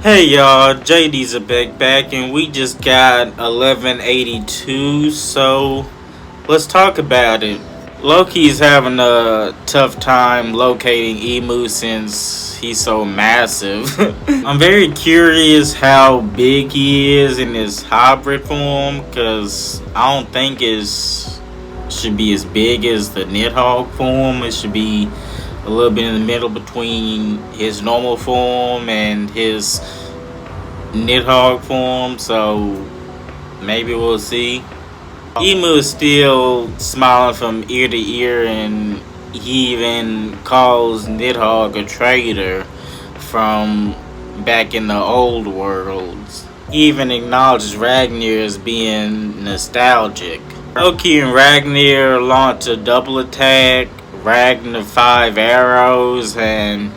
Hey y'all, JD's a back and we just got 1182, so let's talk about it. Loki's having a tough time locating Emu since he's so massive. I'm very curious how big he is in his hybrid form, because I don't think it should be as big as the Nidhogg form. It should be a little bit in the middle between his normal form and his Nidhogg form, so maybe we'll see. Emu is still smiling from ear to ear, and he even calls Nidhogg a traitor from back in the old worlds. He even acknowledges Ragnar as being nostalgic. Loki and Ragnar launch a double attack. Ragnar 5 arrows, and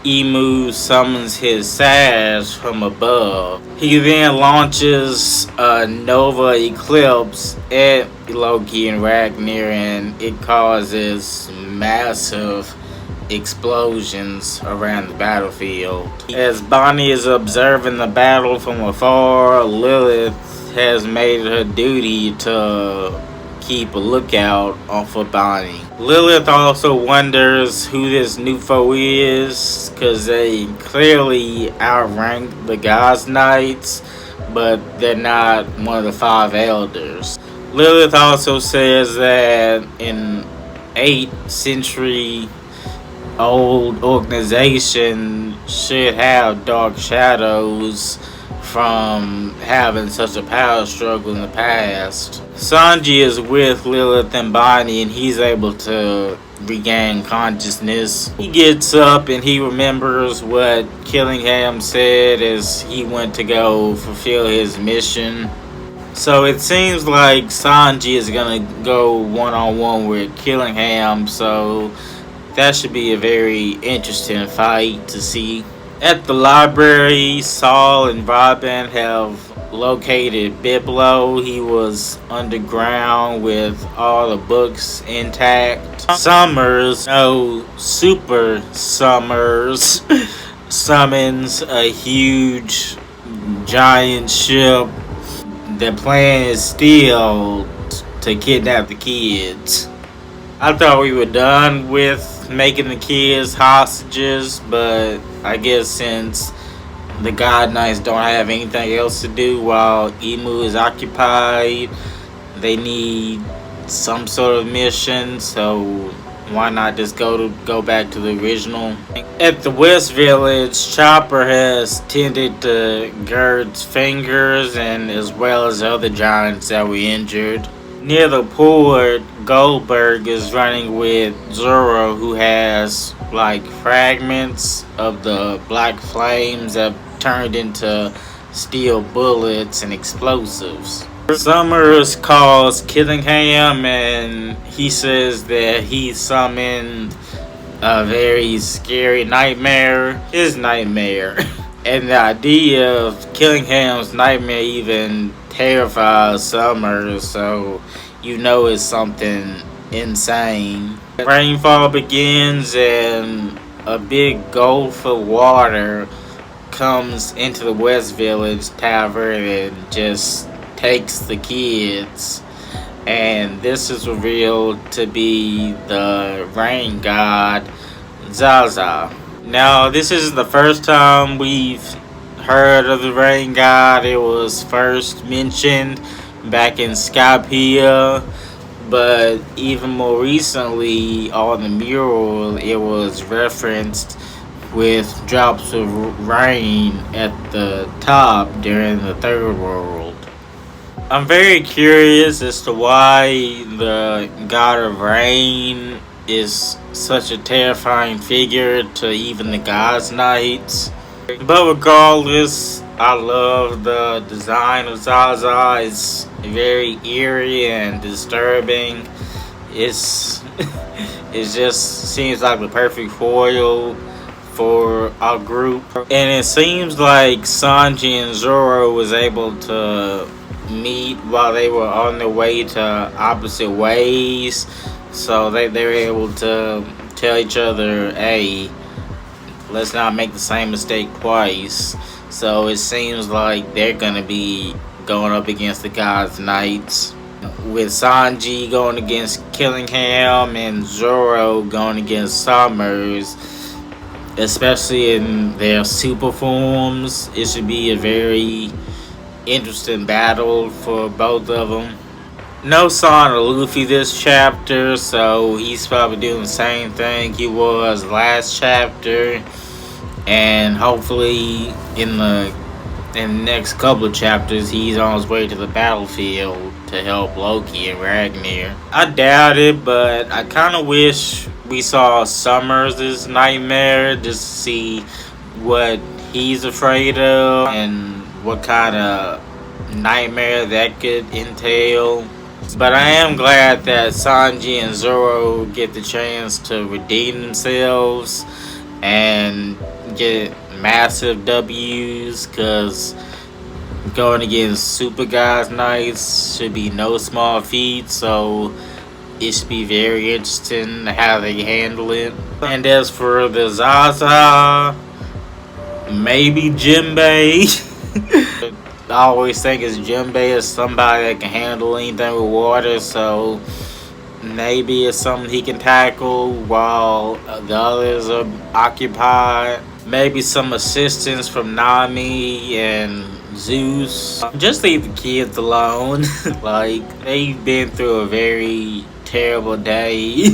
Emu summons his sash from above. He then launches a Nova Eclipse at Loki and Ragnar, and it causes massive explosions around the battlefield. As Bonnie is observing the battle from afar, Lilith has made it her duty to keep a lookout for Bonnie. Lilith also wonders who this new foe is, because they clearly outrank the Gods Knights, but they're not one of the 5 elders. Lilith also says that an 8th century old organization should have dark shadows from having such a power struggle in the past. Sanji is with Lilith and Bonnie, and he's able to regain consciousness. He gets up and he remembers what Killingham said as he went to go fulfill his mission. So it seems like Sanji is gonna go one-on-one with Killingham, so that should be a very interesting fight to see. At the library, Saul and Robin have located Biblo. He was underground with all the books intact. Summers, Super Summers, summons a huge giant ship. The plan is still to kidnap the kids. I thought we were done with making the kids hostages, but I guess since the God Knights don't have anything else to do while Emu is occupied, they need some sort of mission, so why not just go back to the original? At the West Village, Chopper has tended to Gerd's fingers, and as well as other giants that we injured. Near the port, Goldberg is running with Zoro, who has like fragments of the black flames that turned into steel bullets and explosives. Summers calls Killingham, and he says that he summoned a very scary nightmare, his nightmare. And the idea of Killingham's nightmare even terrifies Summers, so you know it's something insane. Rainfall begins, and a big gulf of water comes into the West Village Tavern and just takes the kids. And this is revealed to be the rain god Zaza. Now, this isn't the first time we've heard of the rain god. It was first mentioned back in Skypiea, but even more recently on the mural it was referenced with drops of rain at the top during the Third World. I'm very curious as to why the god of rain is such a terrifying figure to even the Gods Knights. But regardless, I love the design of Zaza. It's very eerie and disturbing. It just seems like the perfect foil for our group. And it seems like Sanji and Zoro was able to meet while they were on their way to opposite ways. So they were able to tell each other, hey, let's not make the same mistake twice. So it seems like they're gonna be going up against the God's Knights, with Sanji going against Killingham and Zoro going against Summers, especially in their super forms. It should be a very interesting battle for both of them. No sign of Luffy this chapter, so he's probably doing the same thing he was last chapter, and hopefully in the next couple of chapters he's on his way to the battlefield to help Loki and Ragnar. I doubt it, but I kind of wish we saw Summers' nightmare just to see what he's afraid of and what kind of nightmare that could entail. But I am glad that Sanji and Zoro get the chance to redeem themselves and get massive W's, because going against Super Guys Knights should be no small feat, so it should be very interesting how they handle it. And as for the Zaza, maybe Jinbei. I always think it's Jinbei is somebody that can handle anything with water, so maybe it's something he can tackle while the others are occupied. Maybe some assistance from Nami and Zeus. Just leave the kids alone. Like, they've been through a very terrible day.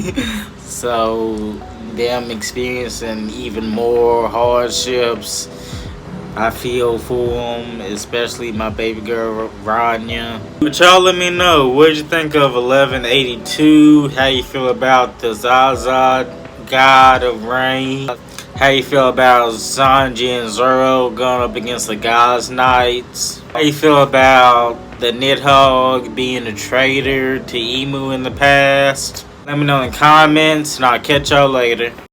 So them experiencing even more hardships, I feel for them, especially my baby girl Rania. But y'all let me know, what did you think of 1182? How you feel about the Zaza, God of Rain? How you feel about Sanji and Zoro going up against the God's Knights? How you feel about the Nidhogg being a traitor to Emu in the past? Let me know in the comments, and I'll catch y'all later.